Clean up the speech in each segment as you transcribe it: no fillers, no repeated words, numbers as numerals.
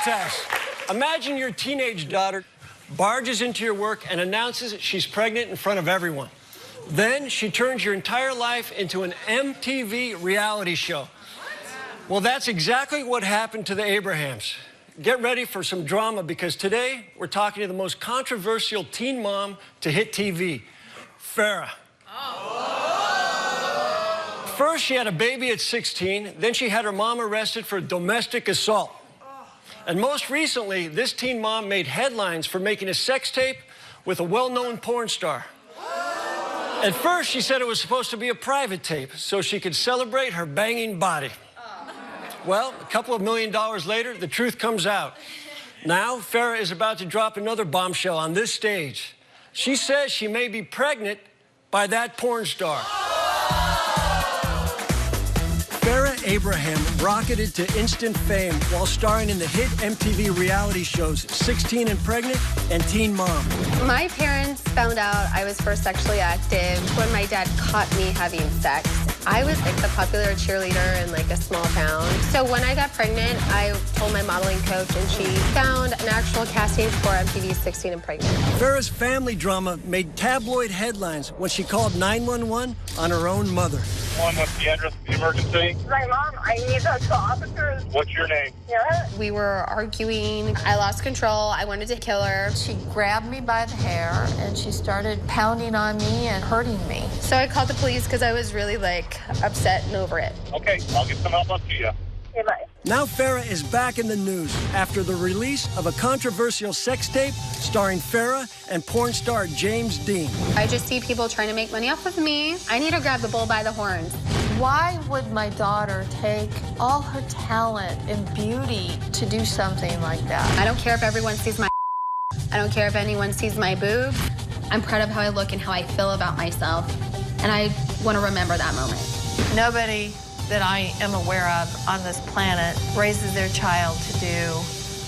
test. Imagine your teenage daughter barges into your work and announces that she's pregnant in front of everyone. Then she turns your entire life into an MTV reality show. Well, that's exactly what happened to the Abrahams. Get ready for some drama because today we're talking to the most controversial teen mom to hit TV, Farrah. First, she had a baby at 16. Then she had her mom arrested for domestic assault. And most recently, this teen mom made headlines for making a sex tape with a well-known porn star. At first, she said it was supposed to be a private tape so she could celebrate her banging body. Well, a couple of $1 million later, the truth comes out. Now, Farrah is about to drop another bombshell on this stage. She says she may be pregnant by that porn star. Farrah Abraham rocketed to instant fame while starring in the hit MTV reality shows 16 and Pregnant and Teen Mom. My parents found out I was first sexually active when my dad caught me having sex. I was like the popular cheerleader in like a small town. So when I got pregnant, I told my modeling coach and she found an actual casting for MTV's 16 and Pregnant. Farrah's family drama made tabloid headlines when she called 911 on her own mother. What's the address of the emergency? My mom, I need to call officers. What's your name? Yeah. We were arguing. I lost control. I wanted to kill her. She grabbed me by the hair and she started pounding on me and hurting me. So I called the police because I was really like upset and over it. Okay, I'll get some help up to you. Okay, bye. Now Farrah is back in the news after the release of a controversial sex tape starring Farrah and porn star James Dean. I just see people trying to make money off of me. I need to grab the bull by the horns. Why would my daughter take all her talent and beauty to do something like that? I don't care if everyone sees my I don't care if anyone sees my boobs. I'm proud of how I look and how I feel about myself. And I want to remember that moment. Nobody that I am aware of on this planet raises their child to do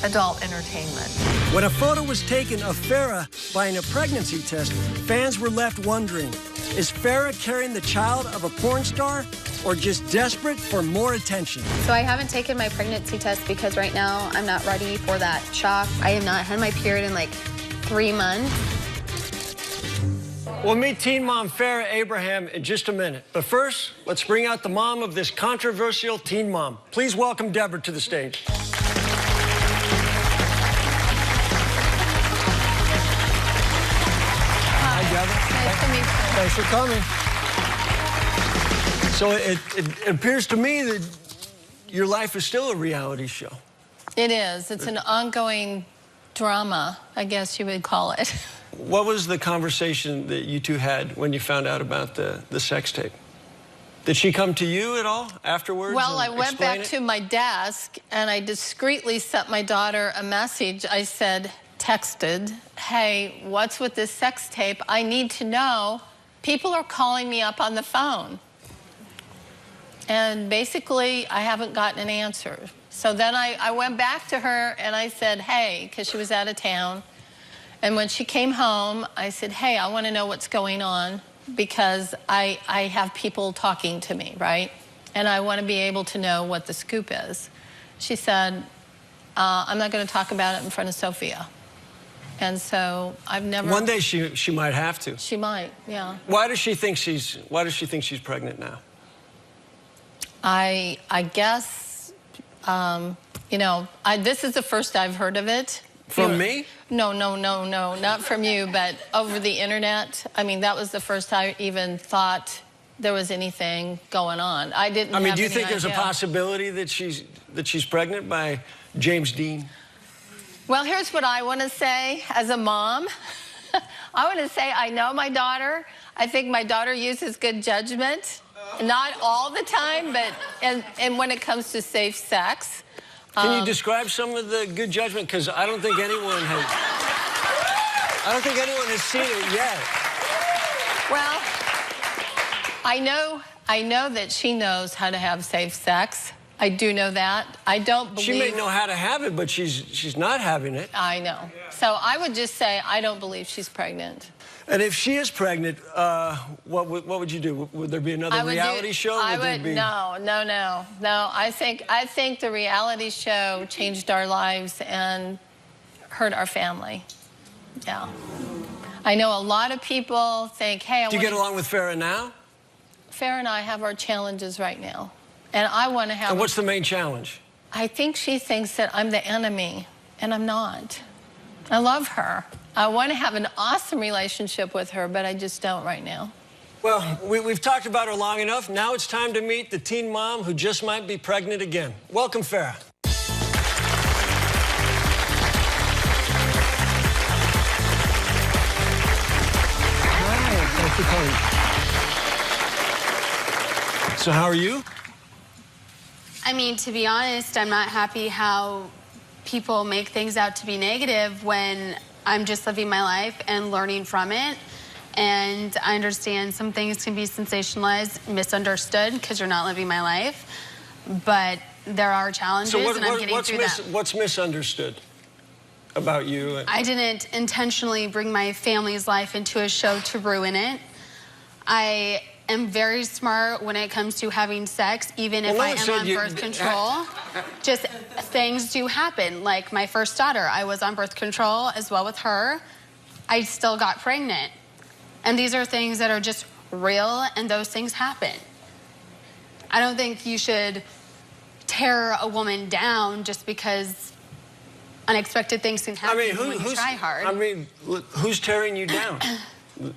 adult entertainment. When a photo was taken of Farrah buying a pregnancy test, fans were left wondering, is Farrah carrying the child of a porn star or just desperate for more attention? So I haven't taken my pregnancy test because right now I'm not ready for that shock. I have not had my period in like 3 months. We'll meet teen mom Farrah Abraham in just a minute. But first, let's bring out the mom of this controversial teen mom. Please welcome Deborah to the stage. Hi, Deborah. Nice to meet you. Thanks for coming. So it appears to me that your life is still a reality show. It is. It's an ongoing drama, I guess you would call it. What was the conversation that you two had when you found out about the sex tape? Did she come to you at all afterwards? Well, I went back to my desk and I discreetly sent my daughter a message. I said, texted, hey, what's with this sex tape? I need to know. People are calling me up on the phone. And basically, I haven't gotten an answer. So then I went back to her and I said, hey, because she was out of town. And when she came home, I said, hey, I want to know what's going on because I have people talking to me, right? And I want to be able to know what the scoop is. She said, I'm not going to talk about it in front of Sophia. And so I've never... One day she might have to. She might, yeah. Why does she think she's pregnant now? I guess, you know, this is the first I've heard of it. From me? No, not from you, but over the internet. I mean, that was the first I even thought there was anything going on. I didn't. I mean, have do you any think there's a idea. possibility that she's pregnant by James Dean? Well, here's what I want to say as a mom. I want to say I know my daughter. I think my daughter uses good judgment. Not all the time, but and when it comes to safe sex. Can you describe some of the good judgment? Because I don't think anyone has seen it yet. Well, I know that she knows how to have safe sex. I do know that. I don't believe... She may know how to have it, but she's not having it. I know. So I would just say I don't believe she's pregnant. And if she is pregnant, what would you do? Would there be another reality show? No. I think the reality show changed our lives and hurt our family. Yeah. I know a lot of people think, hey, Do you get along with Farrah now? Farrah and I have our challenges right now. And I want to have... And what's the main challenge? I think she thinks that I'm the enemy, and I'm not. I love her. I want to have an awesome relationship with her, but I just don't right now. Well, we've talked about her long enough. Now it's time to meet the teen mom who just might be pregnant again. Welcome, Farrah. Hi, thanks for coming. So how are you? I mean, to be honest, I'm not happy how people make things out to be negative when I'm just living my life and learning from it. And I understand some things can be sensationalized, misunderstood, because you're not living my life. But there are challenges, and I'm getting through them. What's misunderstood about you? I didn't intentionally bring my family's life into a show to ruin it. I am very smart when it comes to having sex, even if I am on birth control. Just things do happen. Like my first daughter, I was on birth control as well with her. I still got pregnant. And these are things that are just real, and those things happen. I don't think you should tear a woman down just because unexpected things can happen when you try hard. I mean, who's tearing you down?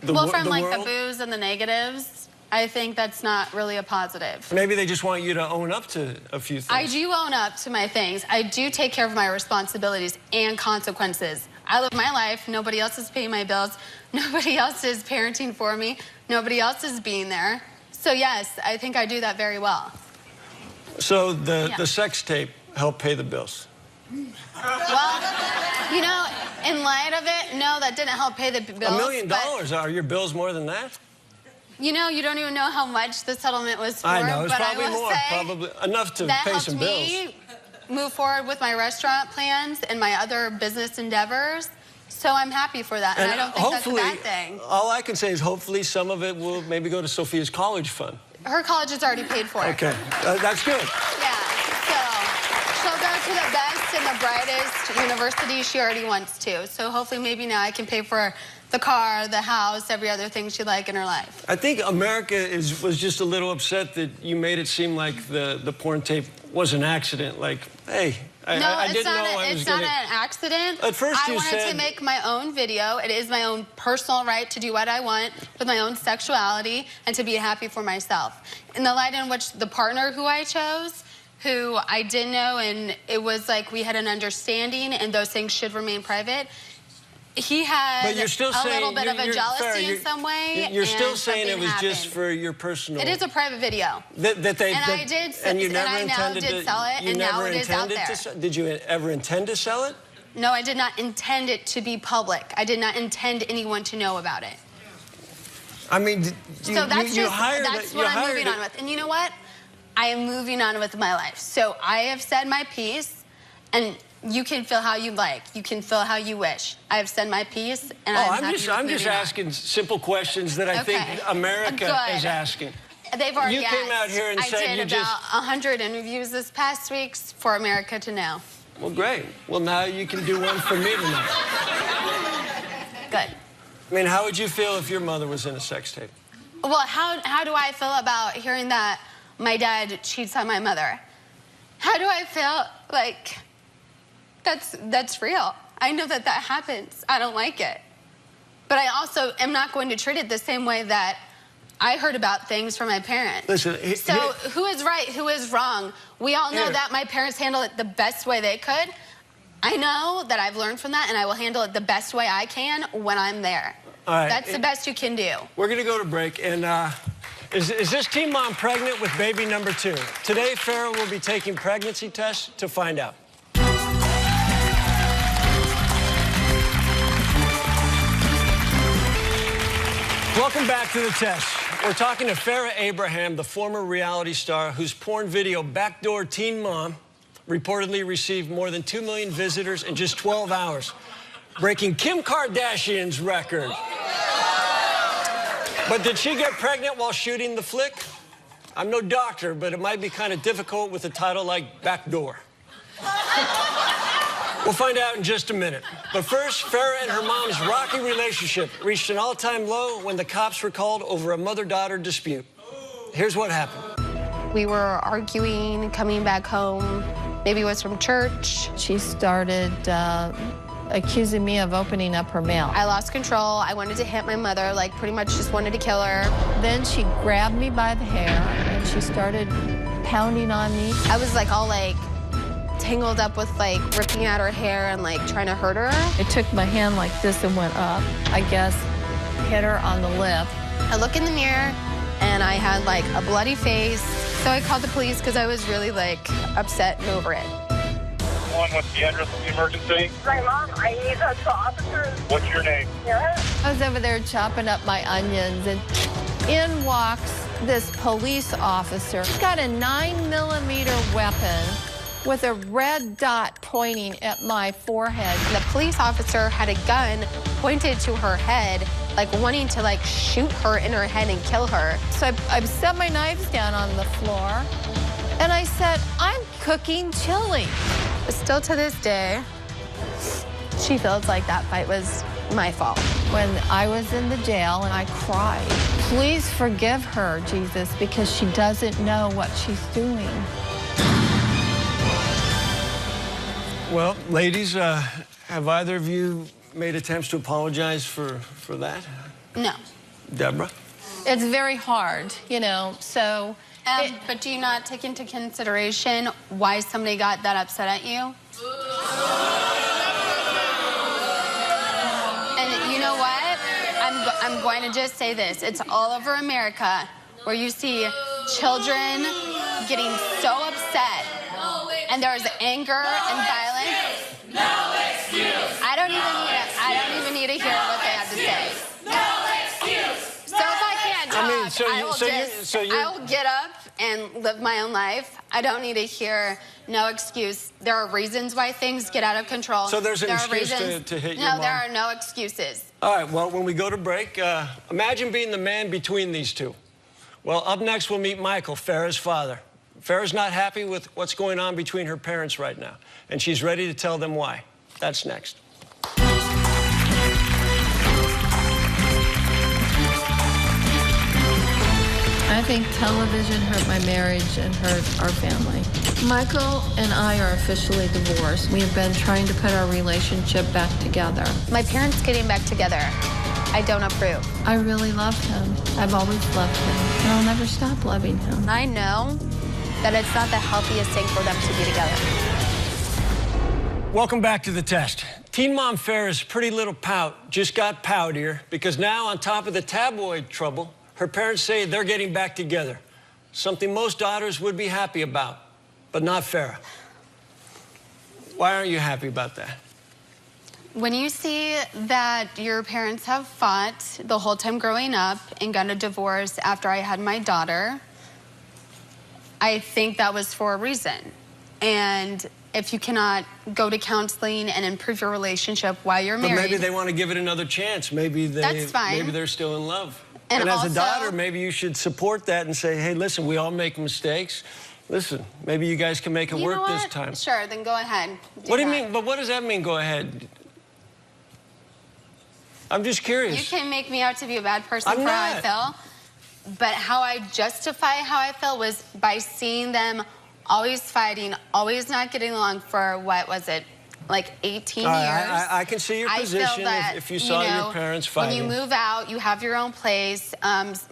Well, from like the boos and the negatives, I think that's not really a positive. Maybe they just want you to own up to a few things. I do own up to my things. I do take care of my responsibilities and consequences. I live my life. Nobody else is paying my bills. Nobody else is parenting for me. Nobody else is being there. So yes, I think I do that very well. So the sex tape helped pay the bills? Well, you know, in light of it, no, that didn't help pay the bills. $1 million? Are your bills more than that? You know, you don't even know how much the settlement was for. I know, it's but probably I will more, say probably enough to pay some bills. That helped me move forward with my restaurant plans and my other business endeavors. So I'm happy for that, and I don't think that's a bad thing. All I can say is hopefully some of it will maybe go to Sophia's college fund. Her college is already paid for. Okay, that's good. Yeah, so she'll go to the best and the brightest university she already wants to. So hopefully maybe now I can pay for the car, the house, every other thing she'd like in her life. I think America was just a little upset that you made it seem like the porn tape was an accident. Like, hey, I didn't know I was it's not an accident. At first you said... I wanted to make my own video. It is my own personal right to do what I want with my own sexuality and to be happy for myself. In the light in which the partner who I chose, who I didn't know, and it was like we had an understanding and those things should remain private, he had a little bit of a jealousy in some way. You're still saying it was just for your personal... It is a private video. I did sell it, and now it is out there. Did you ever intend to sell it? No, I did not intend it to be public. I did not intend anyone to know about it. I mean, that's what I'm moving on with. And you know what? I am moving on with my life. So I have said my piece, and you can feel how you like. You can feel how you wish. I have said my piece, and I'm just asking simple questions that I think America is asking. They've already asked. You came out here and said I did about 100 interviews this past week for America to know. Well, great. Well, now you can do one for me tonight. Good. I mean, how would you feel if your mother was in a sex tape? Well, how do I feel about hearing that my dad cheats on my mother? How do I feel? Like... That's real. I know that happens. I don't like it. But I also am not going to treat it the same way that I heard about things from my parents. Listen, who is right, who is wrong? We all know that my parents handled it the best way they could. I know that I've learned from that, and I will handle it the best way I can when I'm there. All right. That's the best you can do. We're going to go to break, and is this teen mom pregnant with baby number 2? Today, Farrah will be taking pregnancy tests to find out. Welcome back to the test. We're talking to Farrah Abraham, the former reality star whose porn video, Backdoor Teen Mom, reportedly received more than 2 million visitors in just 12 hours, breaking Kim Kardashian's record. But did she get pregnant while shooting the flick? I'm no doctor, but it might be kind of difficult with a title like Backdoor. We'll find out in just a minute. But first, Farrah and her mom's rocky relationship reached an all-time low when the cops were called over a mother-daughter dispute. Here's what happened. We were arguing, coming back home. Maybe it was from church. She started accusing me of opening up her mail. I lost control. I wanted to hit my mother, like pretty much just wanted to kill her. Then she grabbed me by the hair and she started pounding on me. I was like all like tangled up with like ripping out her hair and like trying to hurt her. I took my hand like this and went up. I guess hit her on the lip. I look in the mirror and I had like a bloody face. So I called the police because I was really like upset and over it. What's the address of the emergency? My mom, I need the officers. What's your name? Yeah. I was over there chopping up my onions, and in walks this police officer. He's got a 9mm weapon with a red dot pointing at my forehead. The police officer had a gun pointed to her head, like wanting to like shoot her in her head and kill her. So I set my knives down on the floor, and I said, I'm cooking chili. Still to this day, she feels like that fight was my fault. When I was in the jail and I cried, please forgive her, Jesus, because she doesn't know what she's doing. Well, ladies, have either of you made attempts to apologize for that? No. Deborah? It's very hard, you know, so... But do you not take into consideration why somebody got that upset at you? And you know what? I'm going to just say this. It's all over America where you see children getting so upset and there's anger and violence. No excuse. I don't even need to hear what they have to say. No excuse. So if I can't talk, I will get up and live my own life. I don't need to hear no excuse. There are reasons why things get out of control. So there's an excuse to hit your mom? No, there are no excuses. All right, well, when we go to break, imagine being the man between these two. Well, up next, we'll meet Michael, Farrah's father. Farrah's not happy with what's going on between her parents right now, and she's ready to tell them why. That's next. I think television hurt my marriage and hurt our family. Michael and I are officially divorced. We have been trying to put our relationship back together. My parents getting back together, I don't approve. I really love him. I've always loved him, and I'll never stop loving him. I know that it's not the healthiest thing for them to be together. Welcome back to the test. Teen Mom Farrah's pretty little pout just got poutier because now, on top of the tabloid trouble, her parents say they're getting back together, something most daughters would be happy about, but not Farrah. Why aren't you happy about that? When you see that your parents have fought the whole time growing up and got a divorce after I had my daughter, I think that was for a reason. And if you cannot go to counseling and improve your relationship while you're married... But maybe they want to give it another chance. Maybe that's fine. Maybe they're still in love. And as also, a daughter, maybe you should support that and say, hey, listen, we all make mistakes. Listen, maybe you guys can make it work this time. Sure, then go ahead. What do you mean? But what does that mean, go ahead? I'm just curious. You can make me out to be a bad person for how I feel. But how I justify how I feel was by seeing them always fighting, always not getting along for, what was it, like 18 years. I can see your position that, if you saw your parents fighting. When you move out, you have your own place.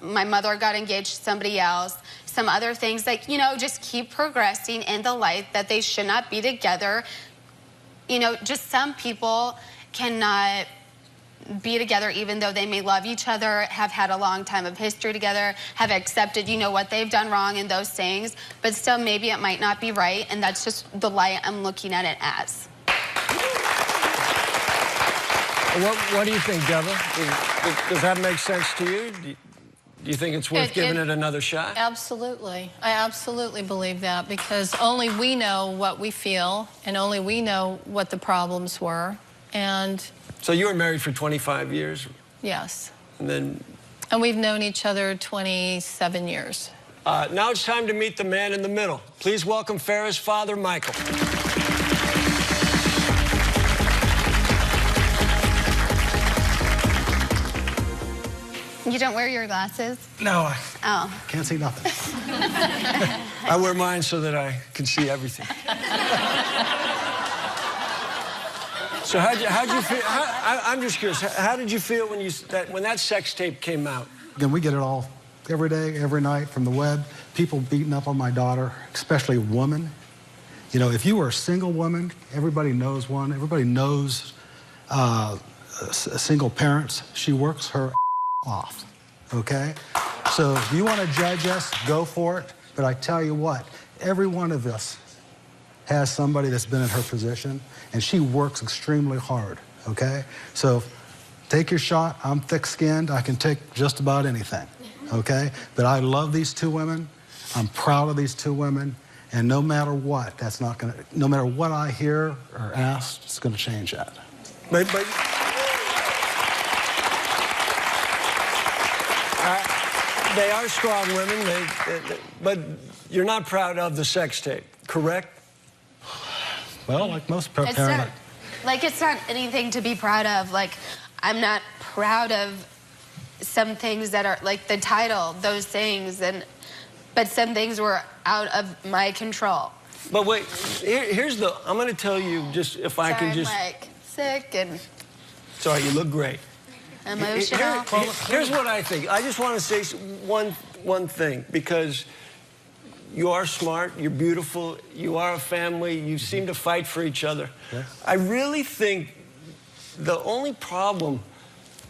My mother got engaged to somebody else. Some other things, like, you know, just keep progressing in the light that they should not be together. You know, just some people cannot be together even though they may love each other, have had a long time of history together, have accepted, you know, what they've done wrong in those things, but still maybe it might not be right, and that's just the light I'm looking at it as. What do you think, Deborah? Does that make sense to you? Do you think it's worth giving it another shot? Absolutely. I absolutely believe that, because only we know what we feel, and only we know what the problems were. And so you were married for 25 years? Yes. And then And we've known each other 27 years. Now it's time to meet the man in the middle. Please welcome Farrah's father, Michael. You don't wear your glasses? No, I Oh. can't see nothing. I wear mine so that I can see everything. So how'd you feel? I'm just curious. How did you feel when that sex tape came out? Again, we get it all every day, every night from the web. People beating up on my daughter, especially women. You know, if you were a single woman, everybody knows one. Everybody knows single parents. She works her off, okay? So if you want to judge us, go for it. But I tell you what, every one of us has somebody that's been in her position, and she works extremely hard, okay? So take your shot. I'm thick-skinned. I can take just about anything, okay? But I love these two women. I'm proud of these two women. And no matter what, that's not going to, no matter what I hear or ask, it's going to change that. But they are strong women, but you're not proud of the sex tape, correct? Well, like most parents. It's not anything to be proud of. Like, I'm not proud of some things that are, like the title, those things, but some things were out of my control. But wait, I'm going to tell you just, if I can just... I'm, like, sick and... Sorry, you look great. Emotional. Here's what I think. I just want to say one thing, because you are smart, you're beautiful, you are a family, you seem to fight for each other. Yes. I really think the only problem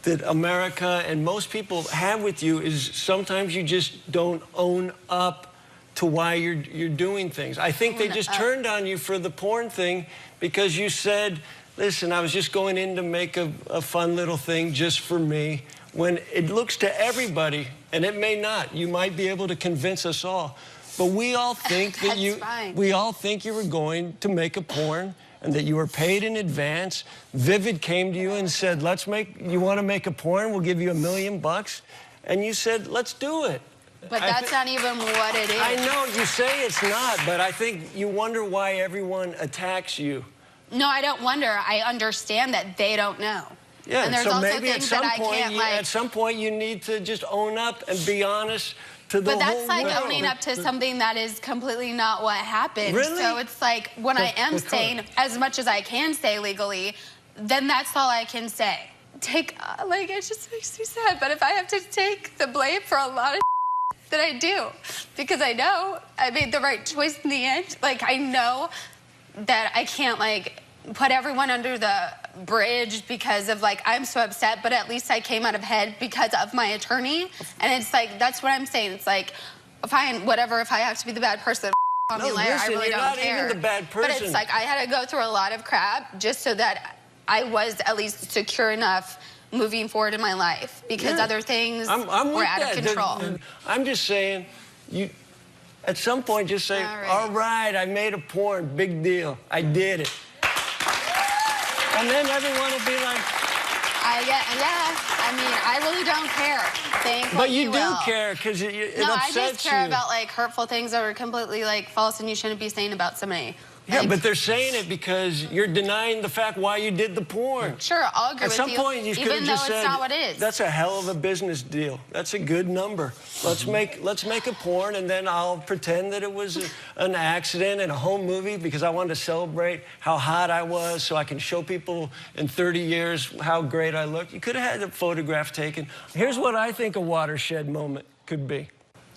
that America and most people have with you is sometimes you just don't own up to why you're doing things. I think they just turned on you for the porn thing because you said, listen, I was just going in to make a fun little thing just for me, when it looks to everybody, and it may not. You might be able to convince us all. But we all think that we all think you were going to make a porn and that you were paid in advance. Vivid came to you and said, you want to make a porn? We'll give you $1 million. And you said, let's do it. But that's not even what it is. I know, you say it's not, but I think you wonder why everyone attacks you. No, I don't wonder. I understand that they don't know. Yeah, and there's so also maybe things that I can't, at some point you need to just own up and be honest to the whole world. But that's like owning up to something that is completely not what happened. Really? So it's like, when I am saying as much as I can say legally, then that's all I can say. It just makes me sad, but if I have to take the blame for a lot of that I do, because I know I made the right choice in the end. Like, I know that I can't, put everyone under the bridge because of, I'm so upset, but at least I came out ahead because of my attorney. And it's like, that's what I'm saying. It's like, fine, whatever, if I have to be the bad person, I really don't care. You're not even the bad person. But it's like, I had to go through a lot of crap just so that I was at least secure enough moving forward in my life, because other things were out of control. I'm just saying, at some point just say, all right, I made a porn, big deal, I did it. And then everyone will be like... I really don't care. But you do care, because it upsets you. No, I just care about, hurtful things that are completely, false and you shouldn't be saying about somebody. Yeah, but they're saying it because you're denying the fact why you did the porn. Sure, I'll agree with you. At some point, you could have just said, it's not what it is. That's a hell of a business deal. That's a good number. Let's make a porn, and then I'll pretend that it was an accident and a home movie because I wanted to celebrate how hot I was so I can show people in 30 years how great I look. You could have had a photograph taken. Here's what I think a watershed moment could be.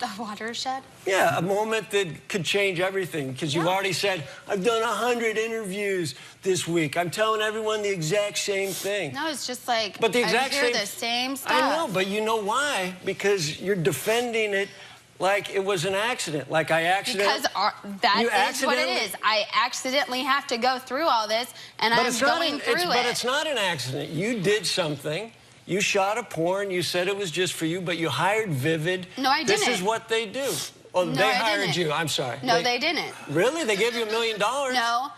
A watershed? Yeah, a moment that could change everything, because you've already said, I've done 100 interviews this week. I'm telling everyone the exact same thing. No, it's just I hear the same stuff. I know, but you know why? Because you're defending it like it was an accident, like I accidentally... Because that is what it is. I accidentally have to go through all this, and I'm going through it. But it's not an accident. You did something. You shot a porn, you said it was just for you, but you hired Vivid. No, I didn't. This is what they do. Oh, no, they hired you. I'm sorry. No, they didn't. Really? They gave you $1 million? No.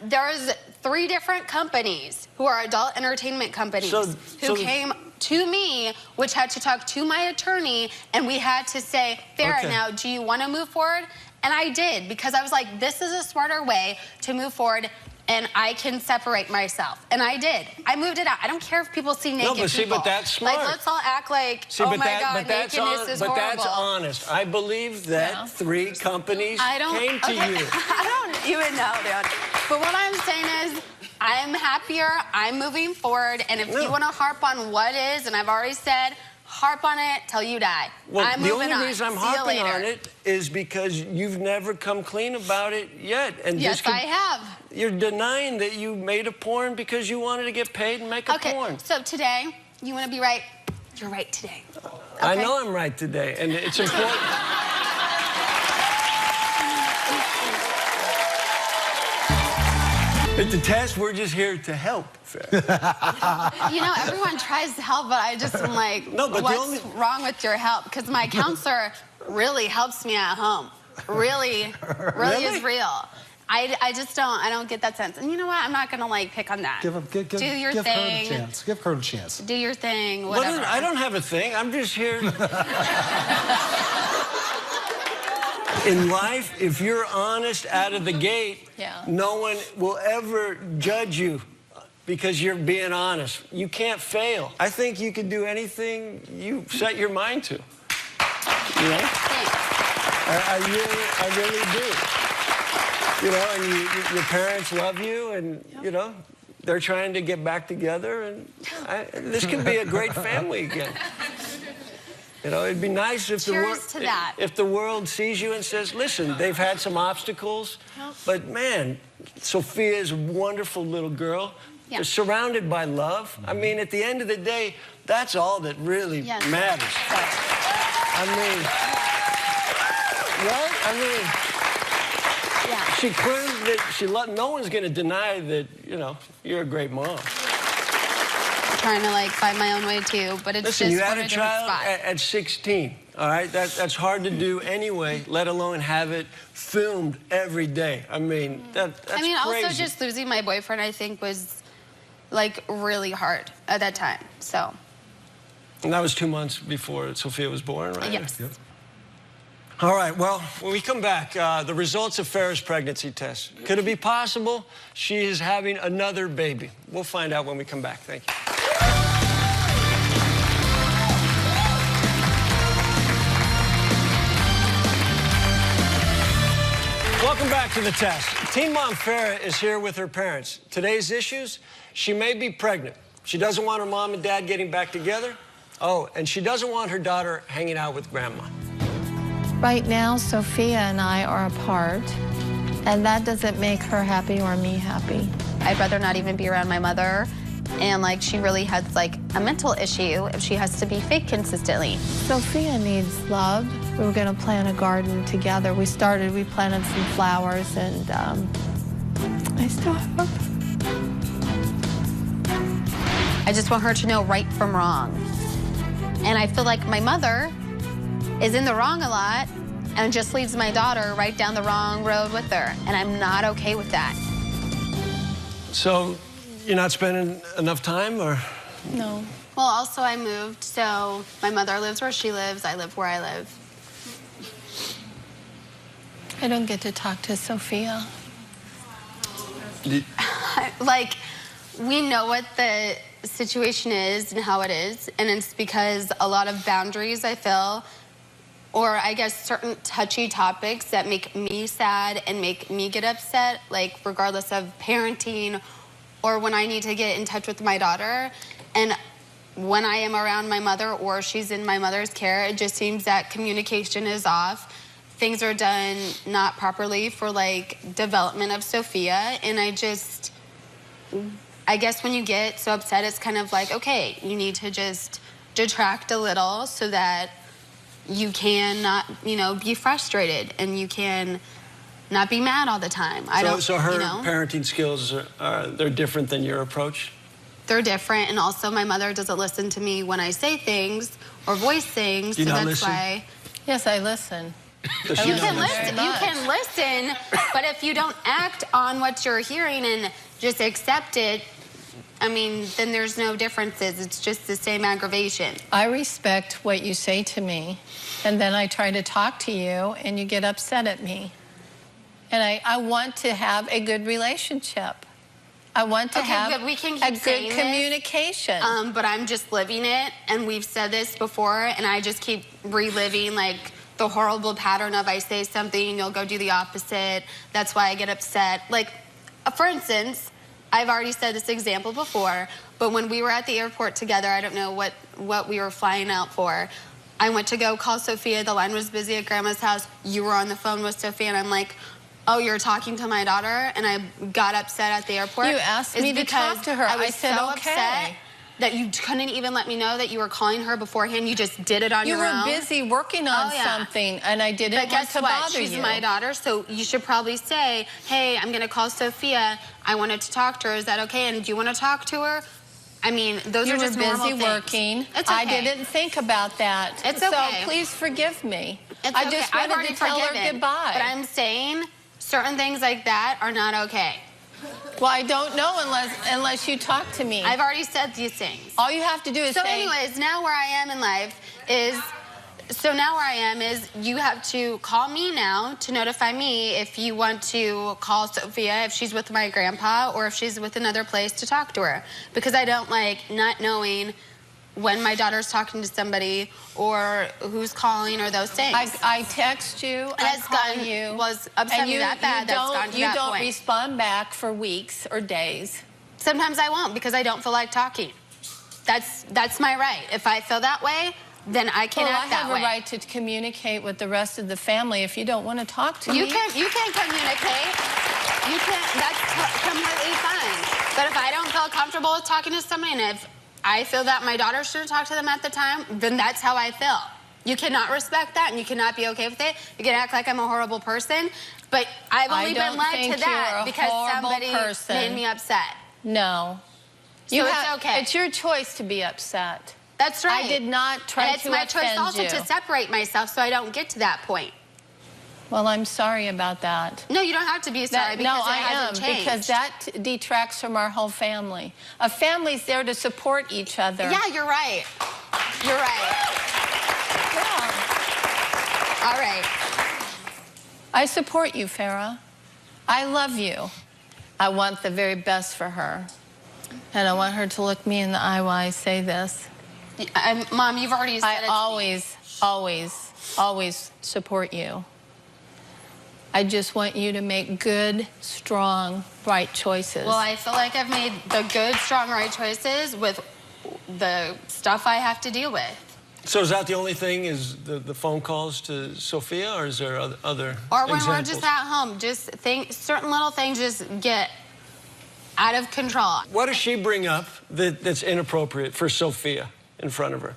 There's 3 different companies who are adult entertainment companies who came to me, which had to talk to my attorney, and we had to say, Farrah, now, do you want to move forward? And I did, because I was like, this is a smarter way to move forward, and I can separate myself. And I did. I moved it out. I don't care if people see naked people. But that's smart. Like, let's all act like, oh my God, nakedness is horrible. But that's honest. I believe that 3 companies came to you. I don't even know, dude. But what I'm saying is, I'm happier, I'm moving forward, and if you want to harp on what is, and I've already said, harp on it till you die. Well, I'm the moving only reason I'm See you harping later. on it is because you've never come clean about it yet. And Yes, I have. You're denying that you made a porn because you wanted to get paid and make a porn. Okay, so today, you want to be right? You're right today. Okay? I know I'm right today, and it's important. At the test, we're just here to help. You know, everyone tries to help, but I just am like, no, but what's wrong with your help? Because my counselor really helps me at home. Really is real. I just don't get that sense. And you know what? I'm not going to, like, pick on that. Give your her thing. a chance. Give her a chance. Do your thing, whatever. I don't have a thing. I'm just here. In life, if you're honest out of the gate, no one will ever judge you because you're being honest. You can't fail. I think you can do anything you set your mind to. You know? I really do. You know, and your parents love you, and, you know, they're trying to get back together, and this could be a great family again. You know, it'd be nice if the world sees you and says, listen, they've had some obstacles, but man, Sophia's a wonderful little girl. They're surrounded by love. I mean, at the end of the day, that's all that really matters. I mean, right? I mean, she proved that no one's going to deny that, you know, you're a great mom. Trying to, like, find my own way too, but it's Listen, just you had a child at 16, all right? That's hard to do anyway, let alone have it filmed every day. I mean, that's crazy. Also just losing my boyfriend, I think, was, like, really hard at that time, so. And that was 2 months before Sophia was born, right? Yes. Yep. All right, well, when we come back, the results of Farrah's pregnancy test. Could it be possible she is having another baby? We'll find out when we come back. Thank you. Welcome back to the test. Teen Mom Farrah is here with her parents. Today's issues: she may be pregnant. She doesn't want her mom and dad getting back together. Oh, and she doesn't want her daughter hanging out with grandma. Right now, Sophia and I are apart, and that doesn't make her happy or me happy. I'd rather not even be around my mother, and, like, she really has, like, a mental issue if she has to be fake consistently. Sophia needs love. We were going to plant a garden together. We planted some flowers, and I still have. I just want her to know right from wrong. And I feel like my mother is in the wrong a lot and just leads my daughter right down the wrong road with her, and I'm not okay with that. So, you're not spending enough time, or? No. Well, also I moved, so my mother lives where she lives, I live where I live. I don't get to talk to Sophia. Like, we know what the situation is and how it is, and it's because a lot of boundaries, I feel, or I guess certain touchy topics that make me sad and make me get upset, like regardless of parenting or when I need to get in touch with my daughter. And when I am around my mother or she's in my mother's care, it just seems that communication is off. Things are done not properly for, like, development of Sophia. And I guess when you get so upset, it's kind of like, okay, you need to just detract a little so that you can not, you know, be frustrated and you can not be mad all the time. So her parenting skills they're different than your approach? They're different, and also my mother doesn't listen to me when I say things or voice things. Do you not listen? Why. Yes, I listen. You can listen, but if you don't act on what you're hearing and just accept it, I mean, then there's no differences. It's just the same aggravation. I respect what you say to me, and then I try to talk to you, and you get upset at me. And I want to have a good relationship. I want to have but we can keep a good saying communication. This, but I'm just living it, and we've said this before, and I just keep reliving, like, the horrible pattern of I say something, you'll go do the opposite. That's why I get upset. Like, for instance, I've already said this example before, but when we were at the airport together, I don't know what we were flying out for. I went to go call Sophia. The line was busy at Grandma's house. You were on the phone with Sophia, and I'm like, oh, you're talking to my daughter? And I got upset at the airport. You asked me to talk to her. I said, so okay. upset that you couldn't even let me know that you were calling her beforehand. You just did it on your own. You were busy working on something, and I didn't want to bother you. She's my daughter, so you should probably say, hey, I'm going to call Sophia. I wanted to talk to her. Is that okay? And do you want to talk to her? I mean, those are just normal things. You were busy working. It's okay. I didn't think about that. It's okay. So please forgive me. It's I okay. just I've wanted already to tell her forgiven, goodbye. But I'm saying certain things like that are not okay. Well, I don't know unless you talk to me. I've already said these things. All you have to do is say... So anyways, now where I am in life is... So now where I am is you have to call me now to notify me if you want to call Sophia if she's with my grandpa or if she's with another place to talk to her. Because I don't like not knowing when my daughter's talking to somebody or who's calling or those things. I text you, I call you. Was upset me that bad, that's gone to that point. You don't respond back for weeks or days. Sometimes I won't because I don't feel like talking. That's my right. If I feel that way, then I can act that way. I have a right to communicate with the rest of the family. If you don't want to talk to me. You can communicate. You can, that's completely fine. But if I don't feel comfortable with talking to somebody, and if I feel that my daughter shouldn't talk to them at the time, then that's how I feel. You cannot respect that, and you cannot be okay with it. You can act like I'm a horrible person, but I've only been led to that because somebody made me upset. No. So it's okay. It's your choice to be upset. That's right. I did not try to offend you. And it's my choice also to separate myself so I don't get to that point. Well, I'm sorry about that. No, you don't have to be sorry because it hasn't changed. Because that detracts from our whole family. A family's there to support each other. Yeah, you're right. You're right. Yeah. All right. I support you, Farrah. I love you. I want the very best for her. And I want her to look me in the eye while I say this. Mom, you've already said it. I always support you. I just want you to make good, strong, right choices. Well, I feel like I've made the good, strong, right choices with the stuff I have to deal with. So is that the only thing, is the phone calls to Sophia, or is there other Or when examples? we're just at home, just certain little things just get out of control. What does she bring up that's inappropriate for Sophia in front of her?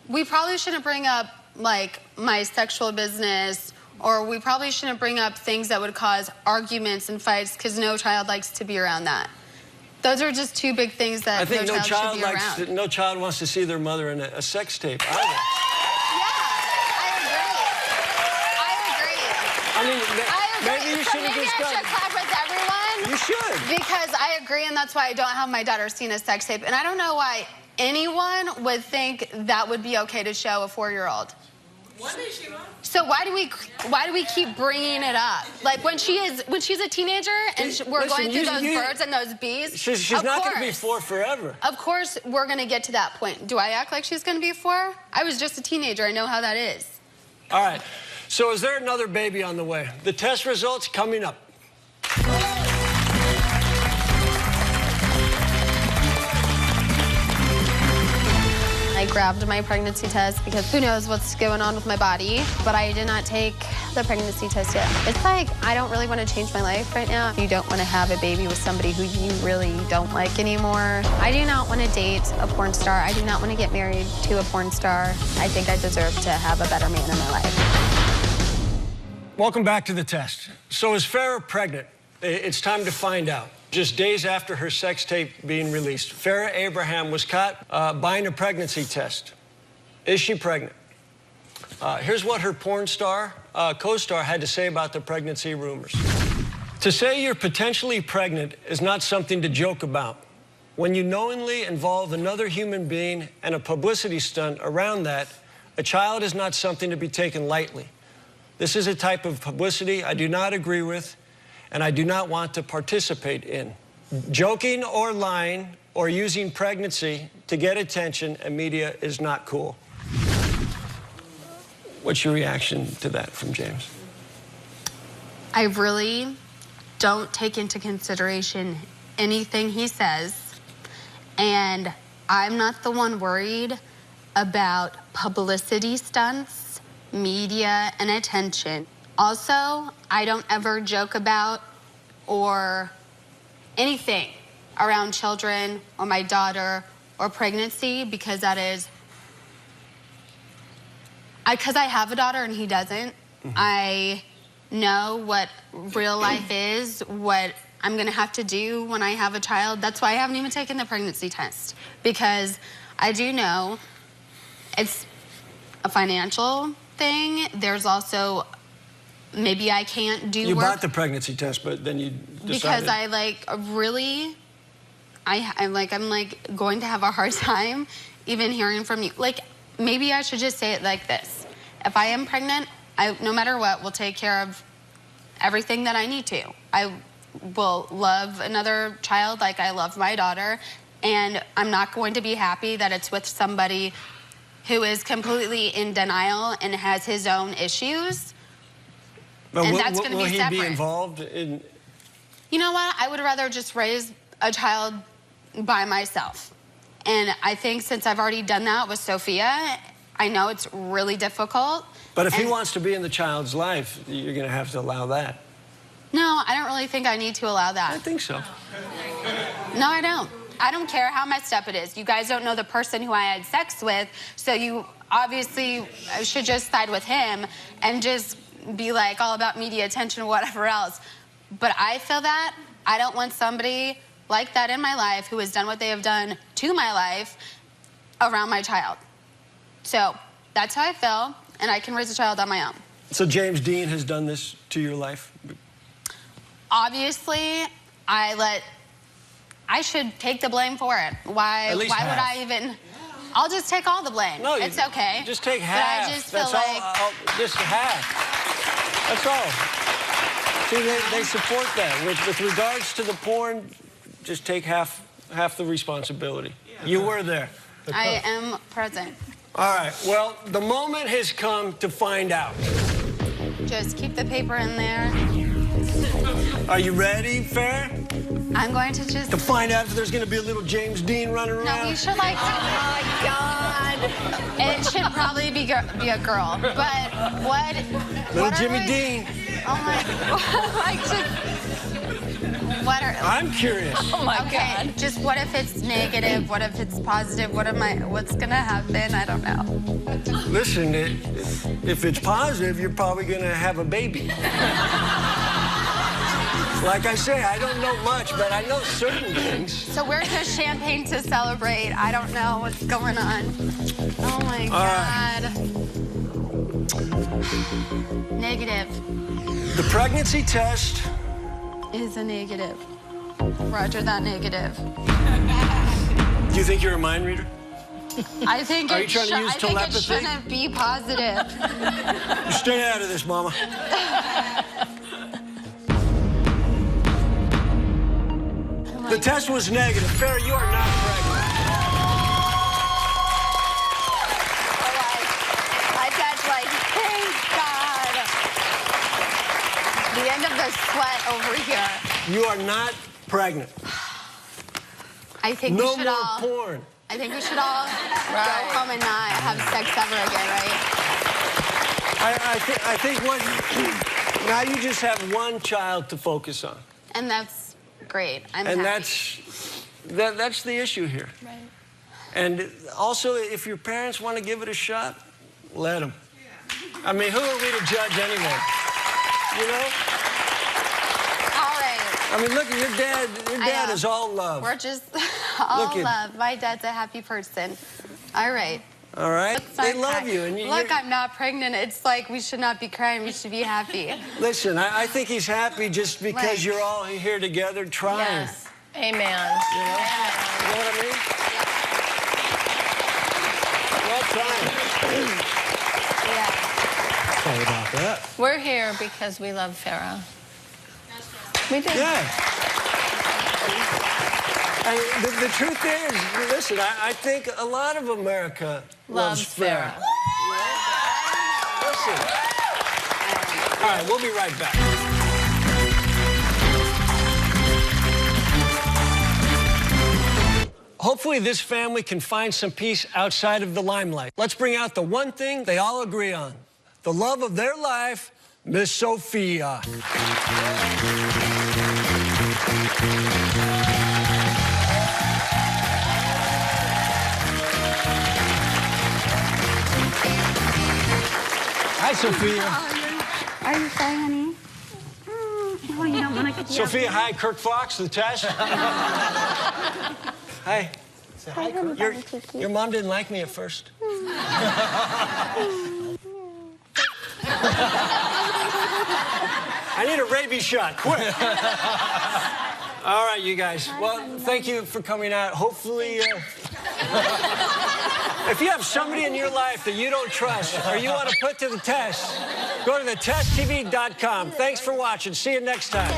We probably shouldn't bring up, like, my sexual business, or we probably shouldn't bring up things that would cause arguments and fights, because no child likes to be around that. Those are just two big things that no child should be around. No child wants to see their mother in a sex tape either. Yeah, I agree. I mean, maybe you should have just I should clap with everyone. You should. Because I agree, and that's why I don't have my daughter seeing a sex tape. And I don't know why anyone would think that would be okay to show a 4-year-old. What is she on? So why do we keep bringing it up? Like when she's a teenager and we're going through those birds and those bees. She's not going to be 4 forever. Of course, we're going to get to that point. Do I act like she's going to be 4? I was just a teenager. I know how that is. All right. So is there another baby on the way? The test results coming up. I grabbed my pregnancy test because who knows what's going on with my body, but I did not take the pregnancy test yet. It's like, I don't really want to change my life right now. If you don't want to have a baby with somebody who you really don't like anymore. I do not want to date a porn star. I do not want to get married to a porn star. I think I deserve to have a better man in my life. Welcome back to the test. So is Farrah pregnant? It's time to find out. Just days after her sex tape being released, Farrah Abraham was caught buying a pregnancy test. Is she pregnant? Here's what her porn star, co-star had to say about the pregnancy rumors. To say you're potentially pregnant is not something to joke about. When you knowingly involve another human being and a publicity stunt around that, a child is not something to be taken lightly. This is a type of publicity I do not agree with and I do not want to participate in. Joking or lying or using pregnancy to get attention and media is not cool. What's your reaction to that from James? I really don't take into consideration anything he says, and I'm not the one worried about publicity stunts, media, and attention. Also, I don't ever joke about or anything around children or my daughter or pregnancy because that is, because I have a daughter and he doesn't. I know what real life is, what I'm gonna have to do when I have a child. That's why I haven't even taken the pregnancy test, because I do know it's a financial thing. There's also, maybe I can't do work. You bought the pregnancy test, but then you decided. Because I really, I'm going to have a hard time even hearing from you. Like, maybe I should just say it like this. If I am pregnant, I, no matter what, will take care of everything that I need to. I will love another child like I love my daughter, and I'm not going to be happy that it's with somebody who is completely in denial and has his own issues. But and that's going to be separate. Will he be involved in? You know what? I would rather just raise a child by myself. And I think since I've already done that with Sophia, I know it's really difficult. But if he wants to be in the child's life, you're going to have to allow that. No, I don't really think I need to allow that. I think so. No, I don't. I don't care how messed up it is. You guys don't know the person who I had sex with, so you obviously should just side with him and just be like all about media attention or whatever else. But I feel that I don't want somebody like that in my life who has done what they have done to my life around my child. So that's how I feel, and I can raise a child on my own. So James Dean has done this to your life? Obviously, I should take the blame for it. Why would I even? I'll just take all the blame. No, it's okay. Just take half. But I just feel like just half. That's all. See, they support that. With regards to the porn, just take half the responsibility. You were there. I am present. All right. Well, the moment has come to find out. Just keep the paper in there. Are you ready, Farrah? I'm going to just... To find out if there's going to be a little James Dean running around? No, we should like... Oh, my God. It should probably be a girl. But what... Little Jimmy Dean. Oh, my... What are... I'm curious. Oh, my God. Just what if it's negative? What if it's positive? What's going to happen? I don't know. Listen, if it's positive, you're probably going to have a baby. Like I say, I don't know much, but I know certain things. So where's the champagne to celebrate? I don't know what's going on. Oh, my God. Negative. The pregnancy test is a negative. Roger that negative. Do you think you're a mind reader? I think Are you trying to use telepathy? It shouldn't be positive. You stay out of this, Mama. The test was negative. Farrah, you are not pregnant. I said, thank God. The end of the sweat over here. You are not pregnant. I think we should all... No more porn. I think we should all go home and not have sex ever again, right? I think now you just have one child to focus on. And that's great. I'm and happy. that's the issue here. Right. And also, if your parents want to give it a shot, let them. I mean, who are we to judge anyway? You know? All right. I mean, look, your dad is all love. We're just all love. My dad's a happy person. All right. All right? They love you. And look, I'm not pregnant. It's like we should not be crying. We should be happy. Listen, I think he's happy just because you're all here together trying. Yes. Amen. You know what I mean? Well done. Sorry about that. We're here because we love Farrah. We do. Yeah. The truth is, listen, I think a lot of America loves Farrah. Listen. All right, we'll be right back. Hopefully this family can find some peace outside of the limelight. Let's bring out the one thing they all agree on. The love of their life, Miss Sophia. Hi, Sophia. Are you sorry, honey? Oh, you don't want to get Sophia, hi, Kirk Fox, the test. Hi. Say hi, Kirk. Your mom didn't like me at first. I need a rabies shot, quick. All right, you guys. Well, thank you for coming out. Hopefully, if you have somebody in your life that you don't trust or you want to put to the test, go to thetesttv.com. Thanks for watching. See you next time.